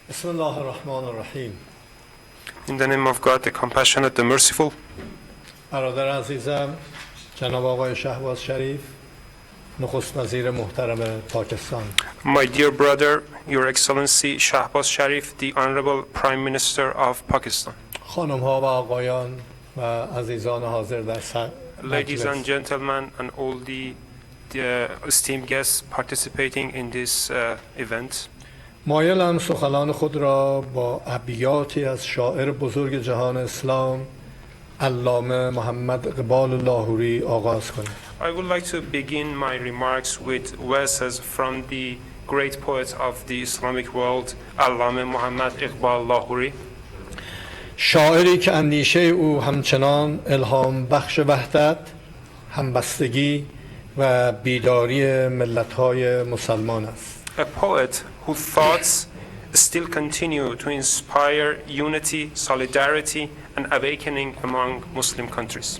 بسم الله الرحمن الرحیم. In the name of God, the compassionate, the merciful. برادر عزیزم جناب آقای شهباز شریف، نخست وزیر محترم پاکستان. My dear brother, Your Excellency Shahbaz Sharif, the Honorable Prime Minister of Pakistan. خانم ها و آقایان و عزیزان حاضر در Ladies and مجلس، gentlemen, and all the esteemed guests participating in this event. مایلم سخنان خود را با ابیاتی از شاعر بزرگ جهان اسلام علامه محمد اقبال لاهوری آغاز کنم. I would like to begin my remarks with verses from the great poet of the Islamic world, Allame Muhammad Iqbal Lahori. شاعری که اندیشه او همچنان الهام بخش وحدت، همبستگی و بیداری ملت‌های مسلمان است. A poet whose thoughts still continue to inspire unity, solidarity, and awakening among Muslim countries.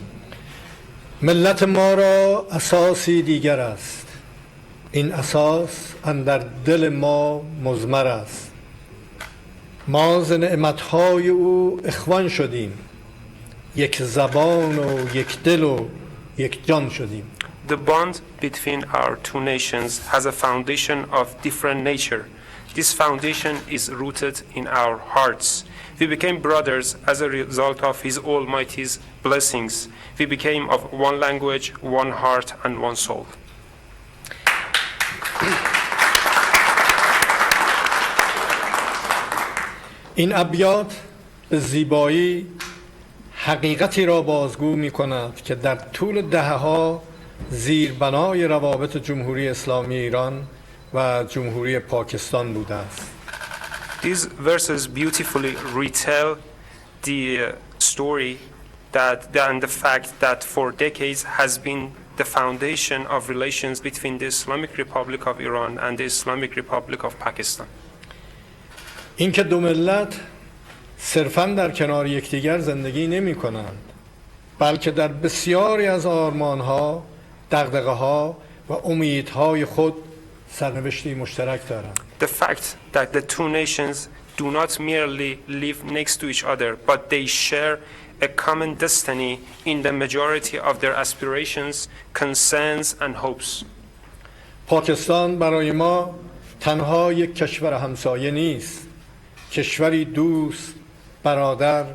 ملت ما را اساسی دیگر است. این اساس اندر دل ما مضمر است. ما ز نعمت‌های او اخوان شدیم. یک زبان و یک دل و یک جان شدیم. The bond between our two nations has a foundation of different nature. This foundation is rooted in our hearts. We became brothers as a result of His Almighty's blessings. We became of one language, one heart, and one soul. این ابیات به زیبایی حقیقتی را بازگو می کند که در طول دهه‌ها زیربنای روابط جمهوری اسلامی ایران و جمهوری پاکستان بوده است. These verses beautifully retell the story and the fact that for decades has been the foundation of relations between the Islamic Republic of Iran and the Islamic Republic of Pakistan. اینکه دو ملت صرفاً در کنار یکدیگر زندگی نمی کنند، بلکه در بسیاری از آرمانها، دغدغه‌ها و امیدهای خود سرنوشتی مشترک دارند. The fact that the two nations do not merely live next to each other, but they share a common destiny in the majority of their aspirations, concerns, and hopes. پاکستان برای ما تنها یک کشور همسایه نیست، کشوری دوست، برادر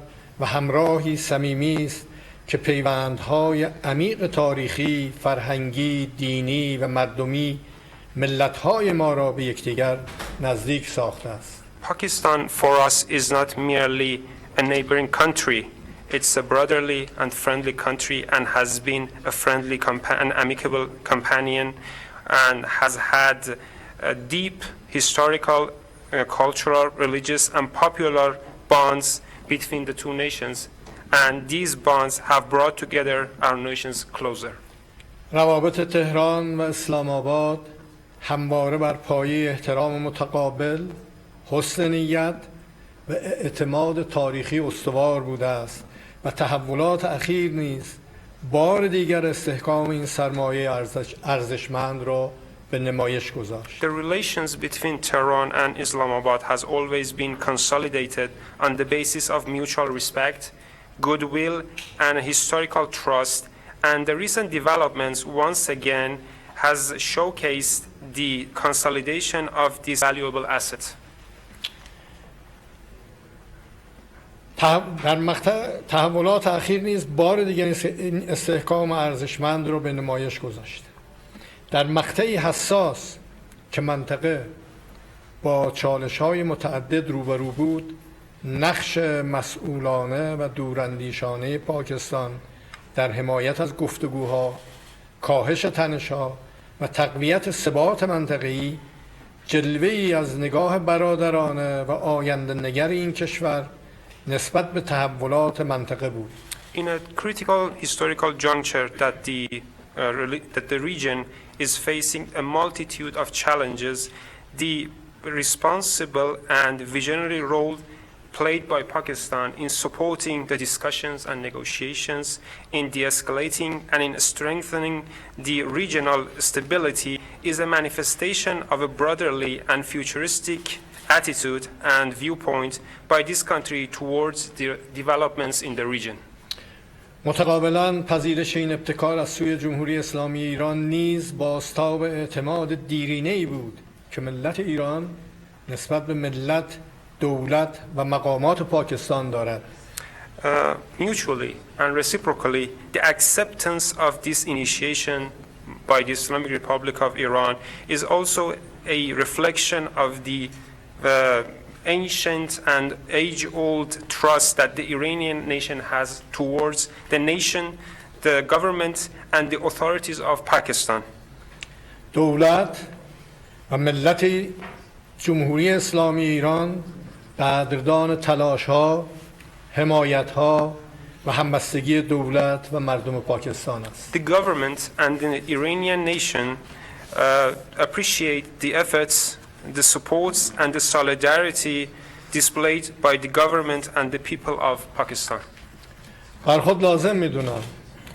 و همراهی صمیمی است که پیوندهای عمیق تاریخی، فرهنگی، دینی و مردمی ملت‌های ما را به یکدیگر نزدیک ساخته است. Pakistan for us is not merely a neighboring country. It's a brotherly and friendly country and has been a friendly and amicable companion and has had deep historical, cultural, religious and popular bonds between the two nations, and these bonds have brought together our nations closer. روابط تهران و اسلام آباد همواره بر پایه احترام متقابل، حسن نیت و اعتماد تاریخی استوار بوده است و تحولات اخیر نیز بار دیگر استحکام این سرمایه ارزشمند را به نمایش گذاشت. The relations between Tehran and Islamabad has always been consolidated on the basis of mutual respect, goodwill, and historical trust, and the recent developments once again has showcased the consolidation of this valuable asset. در مقطع تحولات اخیر نیز بار دیگر این استحکام ارزشمند را به نمایش گذاشت. در مقطعی حساس که منطقه با چالش‌های متعدد روبرو بود، نقش مسئولانه و دوراندیشانه پاکستان در حمایت از گفتگوها، کاهش تنش‌ها و تقویت ثبات منطقه‌ای جلوه‌ای از نگاه برادرانه و آینده‌نگر این کشور نسبت به تحولات منطقه بود. In a critical historical juncture that the region is facing a multitude of challenges, the responsible and visionary role played by Pakistan in supporting the discussions and negotiations, in de-escalating and in strengthening the regional stability is a manifestation of a brotherly and futuristic attitude and viewpoint by this country towards the developments in the region. متقابلاً پذیرش این ابتکار از سوی جمهوری اسلامی ایران نیز بازتاب اعتماد دیرینه‌ای بود که ملت ایران نسبت به ملت، دولت و مقامات پاکستان دارد. Mutually and reciprocally, the acceptance of this initiation by the Islamic Republic of Iran is also a reflection of the ancient and age-old trust that the Iranian nation has towards the nation, the government, and the authorities of Pakistan. دولت و ملت جمهوری اسلامی ایران قدردان تلاش‌ها، حمایت‌ها و همبستگی دولت و مردم پاکستان است. The government and the Iranian nation appreciate the efforts, the supports, and the solidarity displayed by the government and the people of Pakistan. بر خود لازم می‌دونم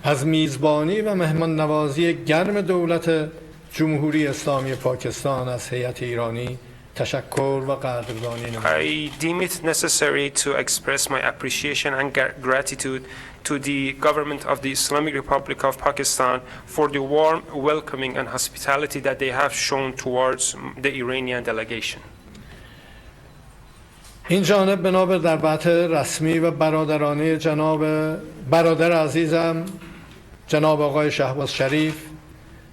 از میزبانی و مهمان نوازی گرم دولت جمهوری اسلامی پاکستان از هیئت ایرانی تشکر و قدردانی نمایم. I deem it necessary to express my appreciation and gratitude to the government of the Islamic Republic of Pakistan for the warm welcoming and hospitality that they have shown towards the Iranian delegation. این جانب بنا به دعوت رسمی و برادرانه برادر عزیزم جناب آقای شهباز شریف،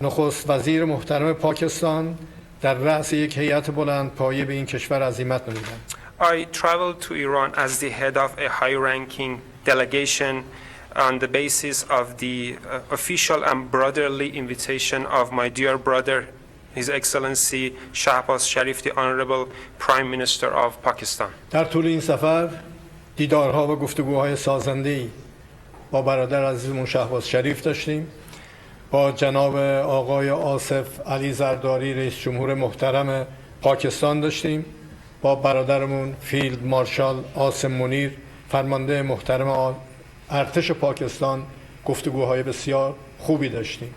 نخست وزیر محترم پاکستان، در رأس یک هیئت بلندپایه به این کشور عزیمت نمودند. I traveled to Iran as the head of a high-ranking delegation on the basis of the official and brotherly invitation of my dear brother, His Excellency Shahbaz Sharif, the Honorable Prime Minister of Pakistan. در طول این سفر دیدارها و گفتگوهای سازنده‌ای با برادر عزیزمون شهباز شریف داشتیم، با جناب آقای آصف علی زرداری رئیس جمهور محترم پاکستان داشتیم، با برادرمون فیلد مارشال عاصم منیر فرمانده محترم ارتش پاکستان گفتگوهای بسیار خوبی داشتیم.